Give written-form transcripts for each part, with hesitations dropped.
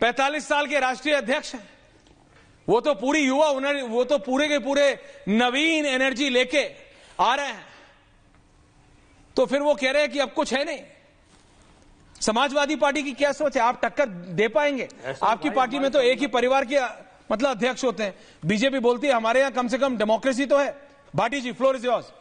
45 साल के राष्ट्रीय अध्यक्ष हैं, वो तो पूरी युवा, वो तो पूरे के पूरे नवीन एनर्जी लेके आ रहे हैं, तो फिर वो कह रहे हैं कि अब कुछ है नहीं। समाजवादी पार्टी की क्या सोच है? आप टक्कर दे पाएंगे? आपकी पार्टी में तो एक ही परिवार के मतलब अध्यक्ष होते हैं। बीजेपी बोलती है हमारे यहां कम से कम डेमोक्रेसी तो है। भाटी जी, फ्लोर इज योर्स।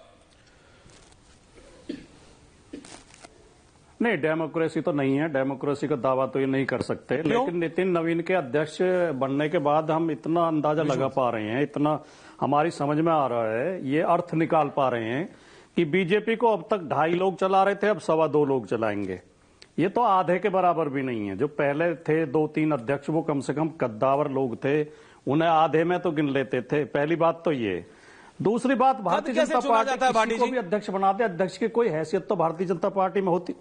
नहीं, डेमोक्रेसी तो नहीं है, डेमोक्रेसी का दावा तो ये नहीं कर सकते। लेकिन नितिन नवीन के अध्यक्ष बनने के बाद हम इतना अंदाजा लगा पा रहे हैं, इतना हमारी समझ में आ रहा है, ये अर्थ निकाल पा रहे हैं कि बीजेपी को अब तक 2.5 लोग चला रहे थे, अब 2.25 लोग चलाएंगे। ये तो आधे के बराबर भी नहीं है। जो पहले थे 2-3 अध्यक्ष, वो कम से कम कद्दावर लोग थे, उन्हें आधे में तो गिन लेते थे। पहली बात तो ये। दूसरी बात, भारतीय जनता पार्टी को भी अध्यक्ष बनाते, अध्यक्ष की कोई हैसियत तो भारतीय जनता पार्टी में होती।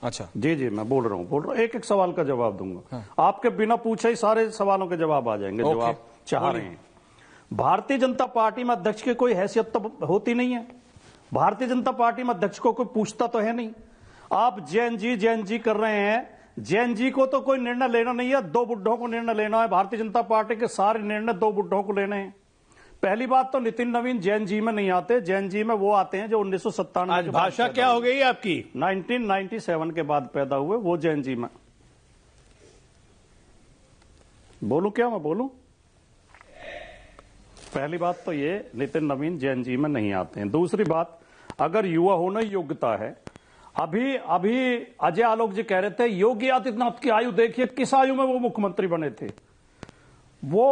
अच्छा जी जी, मैं बोल रहा हूँ, एक एक सवाल का जवाब दूंगा। हाँ। आपके बिना पूछे ही सारे सवालों के जवाब आ जाएंगे जो आप चाह रहे हैं। भारतीय जनता पार्टी में अध्यक्ष की कोई हैसियत तो होती नहीं है। भारतीय जनता पार्टी में अध्यक्ष को कोई पूछता तो है नहीं। आप जैन जी कर रहे हैं। जैन जी को तो कोई निर्णय लेना नहीं है, 2 बुड्ढों को निर्णय लेना है। भारतीय जनता पार्टी के सारे निर्णय 2 बुड्ढों को लेने हैं। पहली बात तो नितिन नवीन जैन जी में नहीं आते। जैन जी में वो आते हैं जो 1997 भाषा क्या हो गई आपकी? 1997 के बाद पैदा हुए वो जैन जी में। बोलूं क्या मैं बोलूं? पहली बात तो ये, नितिन नवीन जैन जी में नहीं आते हैं। दूसरी बात, अगर युवा होना योग्यता है, अभी अजय आलोक जी कह रहे थे योगी आदित्यनाथ की आयु देखिए, किस आयु में वो मुख्यमंत्री बने थे। वो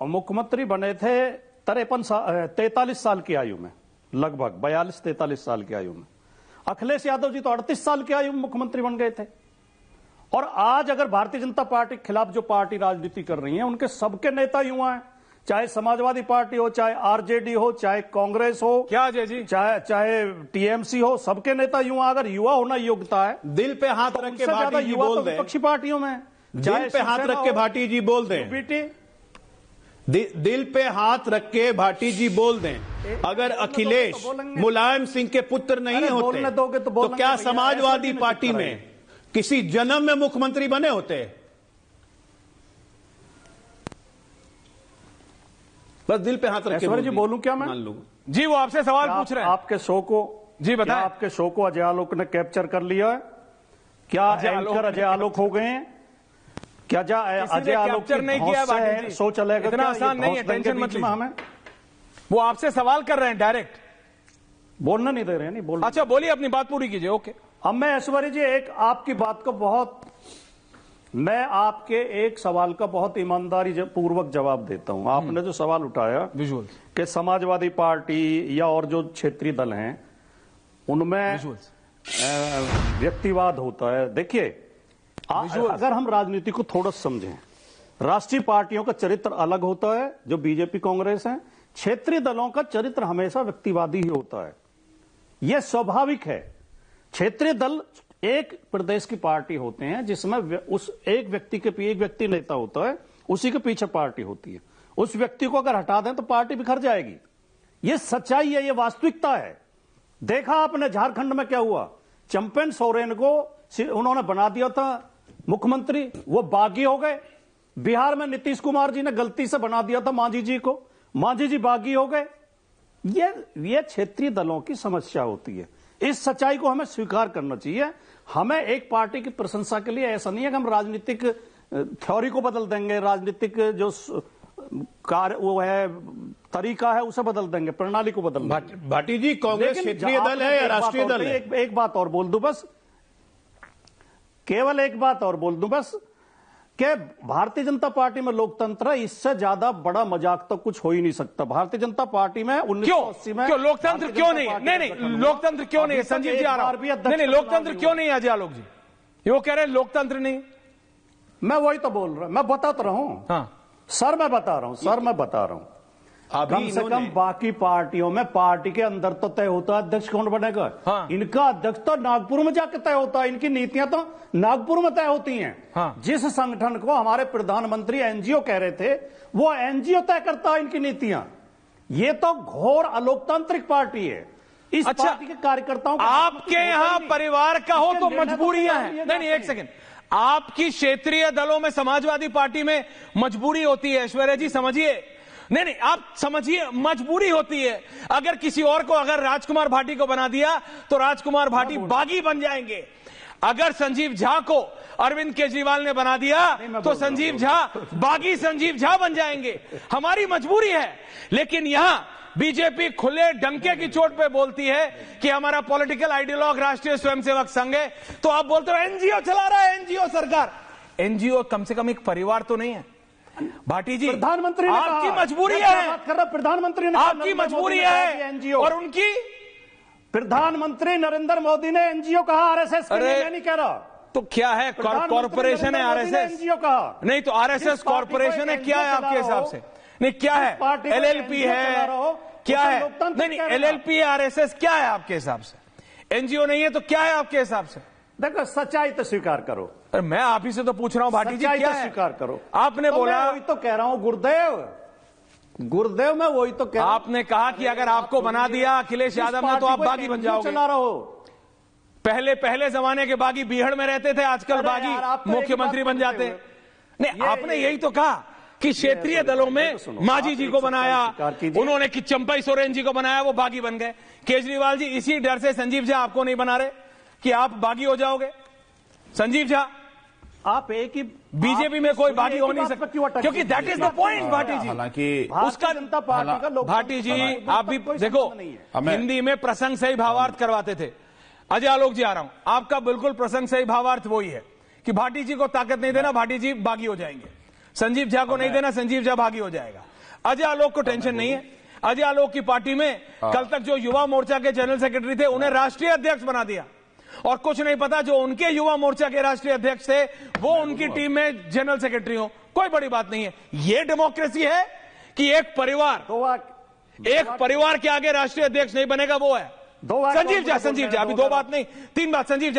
मुख्यमंत्री बने थे 43 साल की आयु में, लगभग 42-43 साल की आयु में। अखिलेश यादव जी तो 38 साल की आयु में मुख्यमंत्री बन गए थे। और आज अगर भारतीय जनता पार्टी के खिलाफ जो पार्टी राजनीति कर रही है, उनके सबके नेता युवा हैं। चाहे समाजवादी पार्टी हो, चाहे आरजेडी हो, चाहे कांग्रेस हो, क्या अजय जी, चाहे टीएमसी हो, सबके नेता युवा। अगर युवा होना योग्यता है, दिल पे हाथ रख के भाटी जी बोल दें। विपक्षी पार्टियों में दिल पे हाथ रख के भाटी जी बोल दें। दिल पे हाथ रख के भाटी जी बोल दें, अगर अखिलेश मुलायम सिंह के पुत्र नहीं होते तो क्या समाजवादी पार्टी में किसी जन्म में मुख्यमंत्री बने होते? बस दिल पे हाथ रख के जी बोलूं क्या मैं? मान लूं जी, वो आपसे सवाल पूछ रहे हैं। आपके शो को जी बताएं। आपके शो को अजय आलोक ने कैप्चर कर लिया है क्या? एंकर अजय आलोक हो गए हैं क्या? अजय आलोक नहीं किया, शो चलेगा? इतना आसान नहीं है, टेंशन मत लीजिए। हमें वो आपसे सवाल कर रहे हैं, डायरेक्ट बोलना नहीं दे रहे हैं। नहीं बोल। अच्छा बोलिए, अपनी बात पूरी कीजिए। ओके। अब मैं ऐश्वर्या जी एक आपकी बात को मैं आपके एक सवाल का बहुत ईमानदारी पूर्वक जवाब देता हूं। आपने जो सवाल उठाया कि समाजवादी पार्टी या और जो क्षेत्रीय दल हैं उनमें व्यक्तिवाद होता है। देखिए, अगर हम राजनीति को थोड़ा समझें, राष्ट्रीय पार्टियों का चरित्र अलग होता है जो बीजेपी कांग्रेस है। क्षेत्रीय दलों का चरित्र हमेशा व्यक्तिवादी ही होता है, यह स्वाभाविक है। क्षेत्रीय दल एक प्रदेश की पार्टी होते हैं जिसमें उस एक व्यक्ति नेता होता है, उसी के पीछे पार्टी होती है। उस व्यक्ति को अगर हटा दें तो पार्टी बिखर जाएगी। यह सच्चाई है, यह वास्तविकता है। देखा आपने झारखंड में क्या हुआ? चंपेन सोरेन को उन्होंने बना दिया था मुख्यमंत्री, वो बागी हो गए। बिहार में नीतीश कुमार जी ने गलती से बना दिया था मांझी जी को, मांझी जी बागी हो गए। ये क्षेत्रीय दलों की समस्या होती है। इस सच्चाई को हमें स्वीकार करना चाहिए। हमें एक पार्टी की प्रशंसा के लिए ऐसा नहीं है कि हम राजनीतिक थ्योरी को बदल देंगे, राजनीतिक जो कार्य वो है तरीका है उसे बदल देंगे, प्रणाली को बदल देंगे। भाटी जी, कांग्रेस क्षेत्रीय दल है या राष्ट्रीय दल है? एक बात और बोल दूं बस, केवल एक बात और बोल दूं बस, कि भारतीय जनता पार्टी में लोकतंत्र है, इससे ज्यादा बड़ा मजाक तो कुछ हो ही नहीं सकता। भारतीय जनता पार्टी में 1980 में क्यों लोकतंत्र क्यों नहीं? नहीं लोकतंत्र क्यों नहीं? संजीव जी आ रहा हूं। नहीं लोकतंत्र क्यों नहीं? अजय आलोक जी वो कह रहे हैं लोकतंत्र नहीं। मैं वही तो बोल रहा हूं, मैं बता तो रहा हूं। हाँ सर मैं बता रहा हूं। कम से कम बाकी पार्टियों में पार्टी के अंदर तो तय होता है अध्यक्ष कौन बनेगा। हाँ। इनका अध्यक्ष तो नागपुर में जाकर तय होता है, इनकी नीतियां तो नागपुर में तय होती हैं। हाँ। जिस संगठन को हमारे प्रधानमंत्री एनजीओ कह रहे थे, वो एनजीओ तय करता है इनकी नीतियां। ये तो घोर अलोकतांत्रिक पार्टी है। इस पार्टी के कार्यकर्ताओं आपके यहाँ परिवार का हो तो मजबूरियां हैं। नहीं एक सेकंड, आपकी क्षेत्रीय दलों में समाजवादी पार्टी में मजबूरी होती है ऐश्वर्या जी, समझिए। नहीं, आप समझिए, मजबूरी होती है। अगर किसी और को, अगर राजकुमार भाटी को बना दिया तो राजकुमार भाटी बागी बन जाएंगे। अगर संजीव झा को अरविंद केजरीवाल ने बना दिया तो संजीव झा बागी संजीव झा बन जाएंगे। हमारी मजबूरी है। लेकिन यहां बीजेपी खुले डंके की चोट पे बोलती है कि हमारा पॉलिटिकल आइडियोलॉग राष्ट्रीय स्वयंसेवक संघ है, तो आप बोलते हो एनजीओ चला रहा है, एनजीओ सरकार। एनजीओ कम से कम एक परिवार तो नहीं है भाटी जी। प्रधानमंत्री ने आपकी कहा, मजबूरी है, प्रधानमंत्री ने आपकी मजबूरी है एनजीओ, और उनकी। प्रधानमंत्री नरेंद्र मोदी ने एनजीओ कहा, आरएसएस के लिए, मैं नहीं कह रहा। तो क्या है, कॉर्पोरेशन है आरएसएस? एनजीओ कहा नहीं, तो आरएसएस कॉर्पोरेशन है, क्या है आपके हिसाब से? नहीं, क्या है? एलएलपी है, क्या है? नहीं, एलएलपी है, आरएसएस क्या है आपके हिसाब से? एनजीओ नहीं है तो क्या है आपके हिसाब से? देखो, सच्चाई तो स्वीकार करो। अरे मैं आप ही से तो पूछ रहा हूं भाटी जी, क्या है? स्वीकार करो। आपने बोला, वही तो कह रहा हूं, गुरुदेव मैं वही तो कह रहा हूं। आपने कहा कि अगर आपको बना दिया अखिलेश यादव ने तो आप बागी बन जाओगे। चला रहा हो। पहले जमाने के बागी बीहड़ में रहते थे, आजकल बागी मुख्यमंत्री बन जाते। नहीं, आपने यही तो कहा कि क्षेत्रीय दलों में मांझी जी को बनाया, उन्होंने कि चंपई सोरेन जी को बनाया, वो बागी बन गए। केजरीवाल जी इसी डर से संजीव झा आपको नहीं बना रहे कि आप बागी हो जाओगे। संजीव झा, आप एक ही बीजेपी में कोई बागी हो नहीं सकता, क्योंकि that is the point Bhati ji. हालांकि उसका जनता पार्टी का लोग, भाटी जी आप भी देखो, हिंदी में प्रसंग सही भावार्थ करवाते थे। अजय आलोक जी, आ रहा हूं, आपका बिल्कुल प्रसंग सही भावार्थ वही है कि भाटी जी को ताकत नहीं देना, भाटी जी बागी हो जाएंगे। संजीव झा को नहीं देना, संजीव झा बागी हो जाएगा। अजय आलोक को टेंशन नहीं है। अजय आलोक की पार्टी में कल तक जो युवा मोर्चा के जनरल सेक्रेटरी थे, उन्हें राष्ट्रीय अध्यक्ष बना दिया, और कुछ नहीं पता जो उनके युवा मोर्चा के राष्ट्रीय अध्यक्ष थे वो उनकी टीम में जनरल सेक्रेटरी हो। कोई बड़ी बात नहीं है। ये डेमोक्रेसी है कि एक परिवार के आगे राष्ट्रीय अध्यक्ष नहीं बनेगा, वो है संजीव झा। अभी 2 बात नहीं 3 बात। संजीव झा